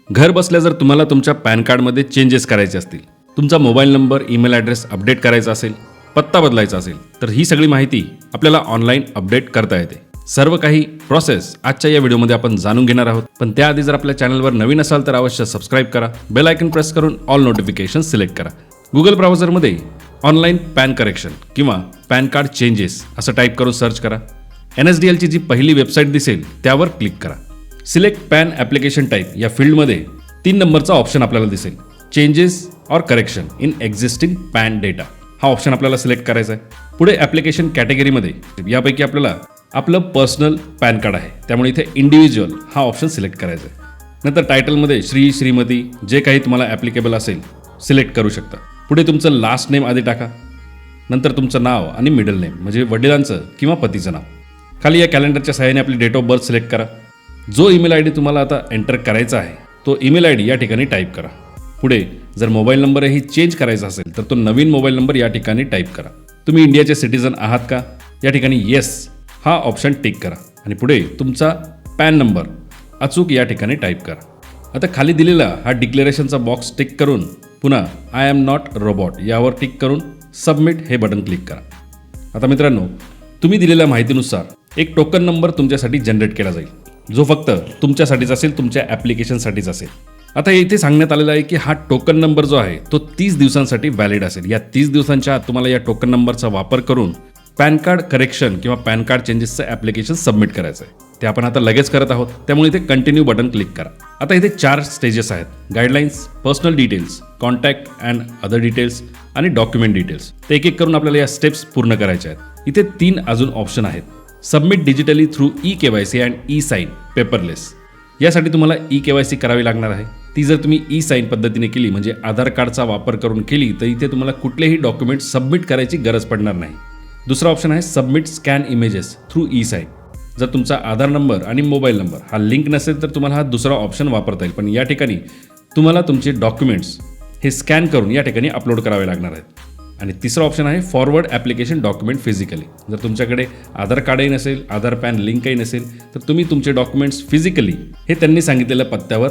घर बसल्या जर तुम्हाला तुमच्या पॅन कार्डमध्ये चेंजेस करायचे असतील, तुमचा mobile number, email address update करायचा असेल, पत्ता बदलायचा असेल, तर ही सगळी माहिती आपल्याला ऑनलाईन अपडेट करता येते. सर्व काही प्रोसेस आजच्या या व्हिडिओमध्ये आपण जाणून घेणार आहोत. पण त्याआधी जर आपल्या चॅनलवर नवीन असाल तर अवश्य सबस्क्राईब करा, बेल आयकन प्रेस करून ऑल नोटिफिकेशन सिलेक्ट करा. गुगल ब्राउझरमध्ये ऑनलाईन पॅन करेक्शन किंवा पॅन कार्ड चेंजेस असं टाईप करून सर्च करा. NSDLची जी पहिली वेबसाईट दिसेल त्यावर क्लिक करा. सिलेक्ट पॅन ॲप्लिकेशन टाईप या फील्डमध्ये 3 नंबरचा ऑप्शन आपल्याला दिसेल, changes or correction in existing pan data. हा ऑप्शन आपल्याला सिलेक्ट करायचा आहे. पुढे ॲप्लिकेशन कॅटेगरीमध्ये यापैकी आपल्याला आपलं पर्सनल पॅन कार्ड आहे, त्यामुळे इथे इंडिव्हिज्युअल हा ऑप्शन सिलेक्ट करायचा आहे. नंतर टायटलमध्ये श्री, श्रीमती जे काही तुम्हाला ॲप्लिकेबल असेल सिलेक्ट करू शकता. पुढे तुमचं लास्ट नेम आधी टाका, नंतर तुमचं नाव आणि मिडल नेम म्हणजे वडिलांचं किंवा पतीचं नाव. खाली या कॅलेंडरच्या सहाय्याने आपली डेट ऑफ बर्थ सिलेक्ट करा. जो ईमेल आय डी तुम्हाला आता एंटर करायचा आहे तो ईमेल आय डी या ठिकाणी टाईप करा. पुढे जर मोबाईल नंबरही चेंज करायचा असेल तर तो नवीन मोबाईल नंबर या ठिकाणी टाईप करा. तुम्ही इंडियाचे सिटीजन आहात का, या ठिकाणी येस हा ऑप्शन टिक करा आणि पुढे तुमचा पॅन नंबर अचूक या ठिकाणी टाईप करा. आता खाली दिलेला हा डिक्लेरेशनचा बॉक्स टिक करून पुन्हा आय एम नॉट रोबोट यावर टिक करून सबमिट हे बटन क्लिक करा. आता मित्रांनो, तुम्ही दिलेल्या माहितीनुसार एक टोकन नंबर तुमच्यासाठी जनरेट केला जाईल, जो फक्त तुमच्यासाठीच असेल, तुमच्या ॲप्लिकेशनसाठीच असेल. आता इथे सांगण्यात आलेलं आहे की हा टोकन नंबर जो आहे तो 30 दिवसांसाठी व्हॅलिड असेल. या 30 दिवसांच्या आत तुम्हाला या टोकन नंबरचा वापर करून पॅन कार्ड करेक्शन किंवा पॅन कार्ड चेंजेसचं ॲप्लिकेशन सबमिट करायचं आहे. ते आपण आता लगेच करत आहोत, त्यामुळे इथे कंटिन्यू बटन क्लिक करा. आता इथे 4 स्टेजेस आहेत, guidelines, personal details, contact and other details आणि डॉक्युमेंट डिटेल्स. ते एक एक करून आपल्याला या स्टेप्स पूर्ण करायच्या आहेत. इथे 3 अजून ऑप्शन आहेत, submit digitally through eKYC and E-sine paperless. यासाठी तुम्हाला eKYC करावी लागणार आहे. ती जर तुम्ही ई-साईन पद्धतीने केली म्हणजे आधार कार्डचा वापर करून केली तर इथे तुम्हाला कुठलेही डॉक्युमेंट सबमिट करायची गरज पडणार नाही. दुसरा ऑप्शन आहे submit scan images through E-sine. जर तुमचा आधार नंबर आणि मोबाईल नंबर हा लिंक नसेल तर तुम्हाला हा दुसरा ऑप्शन वापरता येईल, पण या ठिकाणी तुम्हाला तुमचे डॉक्युमेंट्स हे स्कॅन करून या ठिकाणी अपलोड करावे लागणार आहेत. आणि तिसरा ऑप्शन आहे फॉरवर्ड ॲप्लिकेशन डॉक्युमेंट फिजिकली. जर तुमच्याकडे आधार कार्डही नसेल, आधार पॅन लिंकही नसेल तर तुम्ही तुमचे डॉक्युमेंट्स फिजिकली हे त्यांनी सांगितलेल्या पत्त्यावर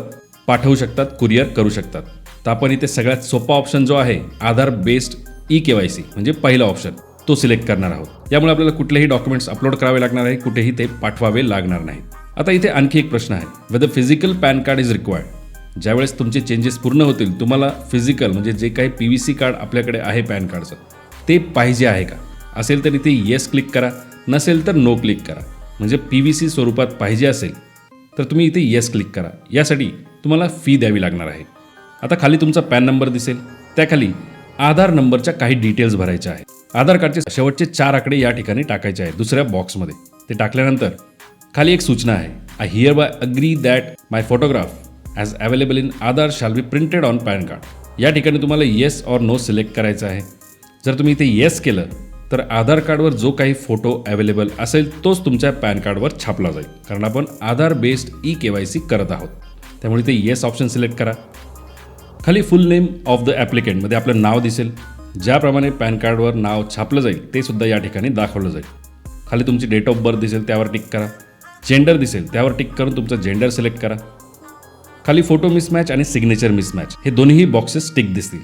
पाठवू शकतात, कुरिअर करू शकतात. तर आपण इथे सगळ्यात सोपा ऑप्शन जो आहे आधार बेस्ड eKYC म्हणजे पहिला ऑप्शन तो सिलेक्ट करणार आहोत. यामुळे आपल्याला कुठलेही डॉक्युमेंट्स अपलोड करावे लागणार आहे, कुठेही ते पाठवावे लागणार नाही. आता इथे आणखी एक प्रश्न आहे, whether physical PAN card is required. ज्यावेळेस तुमचे चेंजेस पूर्ण होतील तुम्हाला फिजिकल म्हणजे जे काही PVC कार्ड आपल्याकडे आहे पॅन कार्डचं ते पाहिजे आहे का. असेल तर इथे येस क्लिक करा, नसेल तर नो क्लिक करा. म्हणजे PVC स्वरूपात पाहिजे असेल तर तुम्ही इथे येस क्लिक करा. यासाठी तुम्हाला फी द्यावी लागणार आहे. आता खाली तुमचा पॅन नंबर दिसेल, त्याखाली आधार नंबरच्या काही डिटेल्स भरायच्या आहेत. आधार कार्डचे शेवटचे 4 आकडे या ठिकाणी टाकायचे आहेत दुसऱ्या बॉक्समध्ये. ते टाकल्यानंतर खाली एक सूचना आहे, I hereby agree that my photograph as available in Aadhaar shall be printed on PAN card. या ठिकाणी तुम्हाला येस ऑर नो सिलेक्ट करायचं आहे. जर तुम्ही इथे येस केलं तर आधार कार्डवर जो काही फोटो अवेलेबल असेल तोच तुमच्या पॅन कार्डवर छापला जाईल, कारण आपण आधार बेस्ड eKYC करत आहोत. त्यामुळे इथे येस ऑप्शन सिलेक्ट करा. खाली फुल नेम ऑफ द ॲप्लिकेंटमध्ये आपलं नाव दिसेल, ज्याप्रमाणे पॅन कार्डवर नाव छापलं जाईल ते सुद्धा या ठिकाणी दाखवलं जाईल. खाली तुमची डेट ऑफ बर्थ दिसेल, त्यावर टिक करा. जेंडर दिसेल, त्यावर टिक करून तुमचं जेंडर सिलेक्ट करा. खाली फोटो मिसमॅच आणि सिग्नेचर मिसमॅच हे दोन्ही बॉक्सेस टिक दिसतील.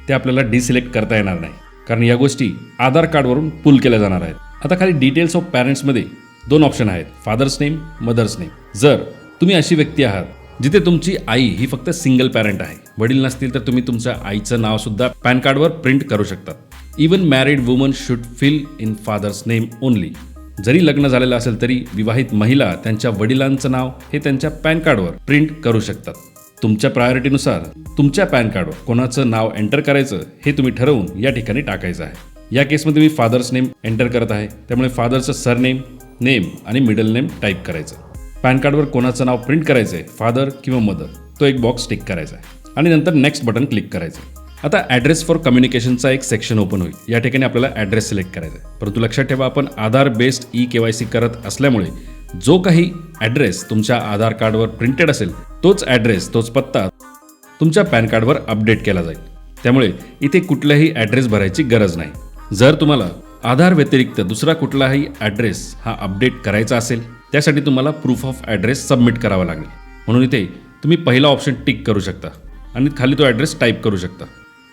ते आपल्याला डिसिलेक्ट करता येणार नाही, कारण या गोष्टी आधार कार्डवरून पुल केल्या जाणार आहेत. आता खाली डिटेल्स ऑफ पॅरेंट्समध्ये 2 ऑप्शन आहेत, फादर्स नेम, मदर्स नेम. जर तुम्ही अशी व्यक्ती आहात जिथे तुमची आई ही फक्त सिंगल पॅरेंट आहे, वडील नसतील तर तुम्ही तुमच्या आईचं नाव सुद्धा पॅन कार्डवर प्रिंट करू शकतात. Even married woman should fill in father's name only. जरी लग्न झालेलं असेल तरी विवाहित महिला त्यांच्या वडिलांचं नाव हे त्यांच्या पॅन कार्डवर प्रिंट करू शकतात. तुमच्या प्रायोरिटीनुसार तुमच्या पॅन कार्डवर कोणाचं नाव एंटर करायचं हे तुम्ही ठरवून या ठिकाणी टाकायचं आहे. या केसमध्ये मी फादर्स नेम एंटर करत आहे, त्यामुळे फादरचं सरनेम, नेम आणि मिडल नेम टाईप करायचं. पॅन कार्डवर कोणाचं नाव प्रिंट करायचं आहे, फादर किंवा मदर, तो एक बॉक्स टिक करायचा आहे आणि नंतर नेक्स्ट बटन क्लिक करायचं. आता ॲड्रेस फॉर कम्युनिकेशनचा एक सेक्शन ओपन होईल. या ठिकाणी आपल्याला ॲड्रेस सिलेक्ट करायचा आहे. परंतु लक्षात ठेवा, आपण आधार बेस्ड eKYC करत असल्यामुळे जो काही ॲड्रेस तुमच्या आधार कार्डवर प्रिंटेड असेल तोच ॲड्रेस, तोच पत्ता तुमच्या पॅन कार्डवर अपडेट केला जाईल. त्यामुळे इथे कुठलाही ॲड्रेस भरायची गरज नाही. जर तुम्हाला आधार व्यतिरिक्त दुसरा कुठलाही ॲड्रेस हा अपडेट करायचा असेल त्यासाठी तुम्हाला प्रूफ ऑफ ॲड्रेस सबमिट करावा लागेल. म्हणून इथे तुम्ही पहिला ऑप्शन टिक करू शकता आणि खाली तो ॲड्रेस टाईप करू शकता.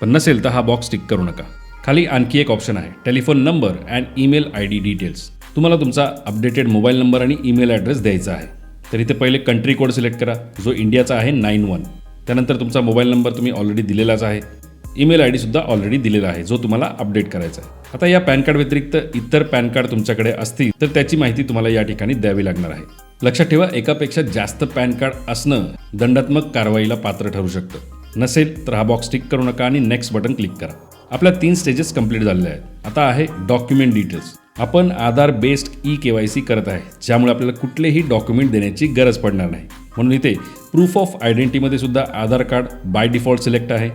पण नसेल तर हा बॉक्स टिक करू नका. खाली आणखी एक ऑप्शन आहे, telephone number and email ID details. तुम्हाला तुमचा अपडेटेड मोबाईल नंबर आणि ईमेल ॲड्रेस द्यायचा आहे. तर इथे पहिले कंट्री कोड सिलेक्ट करा, जो इंडियाचा आहे 91. त्यानंतर तुमचा मोबाईल नंबर तुम्ही ऑलरेडी दिलेलाच आहे. ईमेल ID सुद्धा ऑलरेडी दिलेला आहे, जो तुम्हाला अपडेट करायचा आहे. आता या पॅन कार्ड व्यतिरिक्त इतर पॅन कार्ड तुमच्याकडे असतील तर त्याची माहिती तुम्हाला या ठिकाणी द्यावी लागणार आहे. लक्षात ठेवा, एकापेक्षा जास्त पॅन कार्ड असणं दंडात्मक कारवाईला पात्र ठरू शकतं. नसेल तर हा बॉक्स टिक करू नका आणि नेक्स्ट बटन क्लिक करा. आपल्या 3 स्टेजेस कंप्लीट झालेल्या आहेत. आता आहे डॉक्युमेंट डिटेल्स. आपण आधार बेस्ड KYC करत आहे, ज्यामुळे आपल्याला कुठलेही डॉक्युमेंट देण्याची गरज पडणार नाही. म्हणून इथे प्रूफ ऑफ आयडेंटिटीमध्ये सुद्धा Aadhaar card by default select आहे.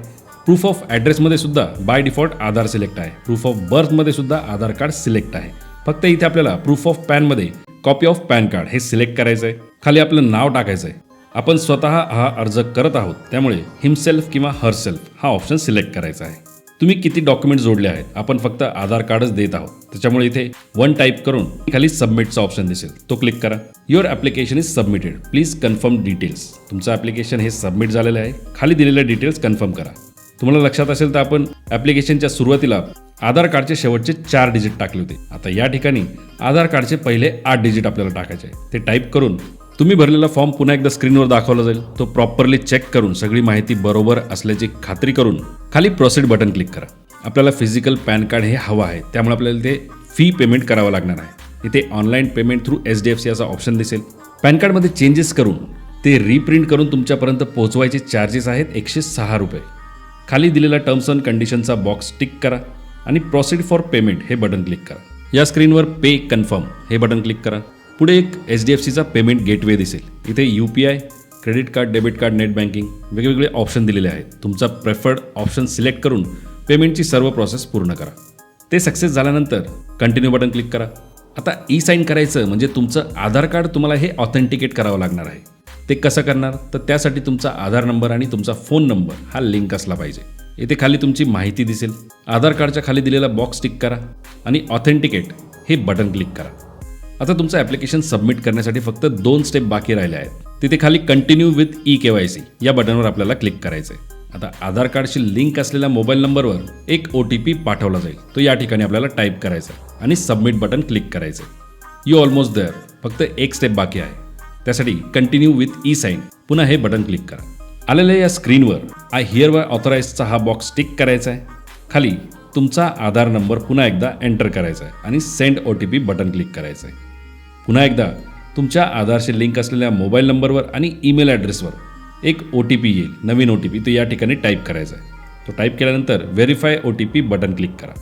प्रूफ ऑफ ॲड्रेसमध्ये सुद्धा बाय डिफॉल्ट आधार सिलेक्ट आहे. प्रूफ ऑफ बर्थमध्ये सुद्धा आधार कार्ड सिलेक्ट आहे. फक्त इथे आपल्याला प्रूफ ऑफ पॅनमध्ये कॉपी ऑफ पॅन कार्ड हे सिलेक्ट करायचं आहे. खाली आपलं नाव टाकायचं आहे. आपण स्वतः हा अर्ज करत आहोत, त्यामुळे हिमसेल्फ किंवा हरसेल्फ हा ऑप्शन सिलेक्ट करायचा आहे. तुम्ही किती डॉक्युमेंट जोडले आहेत, आपण फक्त आधार कार्डच देत आहोत, त्याच्यामुळे इथे 1 टाईप करून खाली सबमिटचा ऑप्शन दिसेल, तो क्लिक करा. Your application is submitted, please confirm details. तुमचं ॲप्लिकेशन हे सबमिट झालेलं आहे. खाली दिलेले डिटेल्स कन्फर्म करा. तुम्हाला लक्षात असेल तर आपण ॲप्लिकेशनच्या सुरुवातीला आधार कार्डचे शेवटचे 4 डिजिट टाकले होते. आता या ठिकाणी आधार कार्डचे पहिले 8 डिजिट आपल्याला टाकायचे आहे. ते टाईप करून तुम्ही भरलेला फॉर्म पुन्हा एकदा स्क्रीनवर दाखवला जाईल. तो प्रॉपरली चेक करून सगळी माहिती बरोबर असल्याची खात्री करून खाली प्रोसीड बटन क्लिक करा. आपल्याला फिजिकल पॅन कार्ड हे हवं आहे, त्यामुळे आपल्याला ते फी पेमेंट करावं लागणार आहे. इथे ऑनलाईन पेमेंट थ्रू HDFC असा ऑप्शन दिसेल. पॅन कार्डमध्ये चेंजेस करून ते रिप्रिंट करून तुमच्यापर्यंत पोहोचवायचे चार्जेस आहेत 106 रुपये. खाली दिलेला टर्म्स अँड कंडिशनचा बॉक्स टिक करा आणि प्रोसीड फॉर पेमेंट हे बटन क्लिक करा. या स्क्रीनवर पे कन्फर्म हे बटन क्लिक करा. पुढे एक HDFCचा पेमेंट गेटवे दिसेल. इथे UPI, credit card, debit card, net banking वेगवेगळे ऑप्शन दिलेले आहेत. तुमचा प्रेफर्ड ऑप्शन सिलेक्ट करून पेमेंटची सर्व प्रोसेस पूर्ण करा. ते सक्सेस झाल्यानंतर कंटिन्यू बटन क्लिक करा. आता ई-साईन करायचं म्हणजे तुमचं आधार कार्ड तुम्हाला हे ऑथेंटिकेट करावं लागणार आहे. ते कसं करणार, तर त्यासाठी तुमचा आधार नंबर आणि तुमचा फोन नंबर हा लिंक असला पाहिजे. इथे खाली तुमची माहिती दिसेल. आधार कार्डच्या खाली दिलेला बॉक्स टिक करा आणि ऑथेंटिकेट हे बटन क्लिक करा. आता तुमचं ॲप्लिकेशन सबमिट करण्यासाठी फक्त 2 स्टेप बाकी राहिले आहेत. तिथे खाली कंटिन्यू विथ KYC या बटनवर आपल्याला क्लिक करायचं आहे. आता आधार कार्डशी लिंक असलेल्या मोबाईल नंबरवर एक OTP पाठवला जाईल. तो या ठिकाणी आपल्याला टाईप करायचा आहे आणि सबमिट बटन क्लिक करायचं आहे. You almost there. फक्त एक स्टेप बाकी आहे. त्यासाठी कंटिन्यू विथ ई-साईन पुन्हा हे बटन क्लिक करा. आलेल्या या स्क्रीनवर आय हिअर ऑथराईजचा हा बॉक्स टिक करायचा आहे. खाली तुमचा आधार नंबर पुन्हा एकदा एंटर करायचा आहे आणि सेंड OTP बटन क्लिक करायचं आहे. पुन्हा एकदा तुमच्या आधारशी लिंक असलेल्या मोबाईल नंबरवर आणि ईमेल ॲड्रेसवर एक OTP येईल, नवीन OTP. तो या ठिकाणी टाईप करायचा आहे. तो टाईप केल्यानंतर व्हेरीफाय OTP बटन क्लिक करा.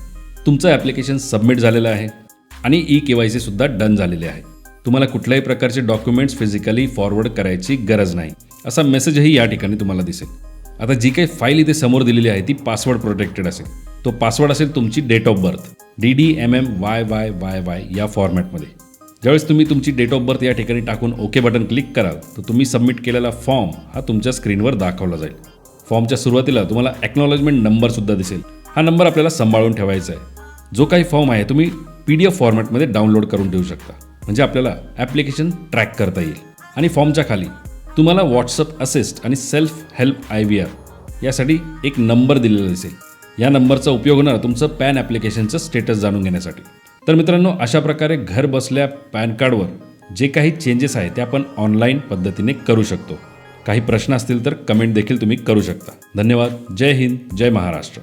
तुमचं ॲप्लिकेशन सबमिट झालेलं आहे आणि KYC सुद्धा डन झालेले आहे. तुम्हाला कुठल्याही प्रकारचे डॉक्युमेंट्स फिजिकली फॉरवर्ड करायची गरज नाही, असा मेसेजही या ठिकाणी तुम्हाला दिसेल. आता जी काही फाईल इथे समोर दिलेली आहे ती पासवर्ड प्रोटेक्टेड असेल. तो पासवर्ड असेल तुमची डेट ऑफ बर्थ DDMMYYYY या फॉर्मॅटमध्ये. ज्यावेळेस तुम्ही तुमची डेट ऑफ बर्थ या ठिकाणी टाकून ओके बटन क्लिक कराल तर तुम्ही सबमिट केलेला फॉर्म हा तुमच्या स्क्रीनवर दाखवला जाईल. फॉर्मच्या सुरुवातीला तुम्हाला ॲक्नॉलेजमेंट नंबरसुद्धा दिसेल. हा नंबर आपल्याला सांभाळून ठेवायचा आहे. जो काही फॉर्म आहे तुम्ही PDF फॉर्मॅटमध्ये डाउनलोड करून ठेवू शकता, म्हणजे आपल्याला ॲप्लिकेशन ट्रॅक करता येईल. आणि फॉर्मच्या खाली तुम्हाला व्हॉट्सअप असिस्ट आणि सेल्फ हेल्प IVR यासाठी एक नंबर दिलेला दिसेल. या नंबरचा उपयोग होणार तुमचं पॅन ॲप्लिकेशनचं स्टेटस जाणून घेण्यासाठी. तर मित्रांनो, अशा प्रकारे घर बसल्या पॅन कार्डवर जे काही चेंजेस आहेत ते आपण ऑनलाईन पद्धतीने करू शकतो. काही प्रश्न असतील तर कमेंट देखील तुम्ही करू शकता. धन्यवाद. जय हिंद, जय महाराष्ट्र.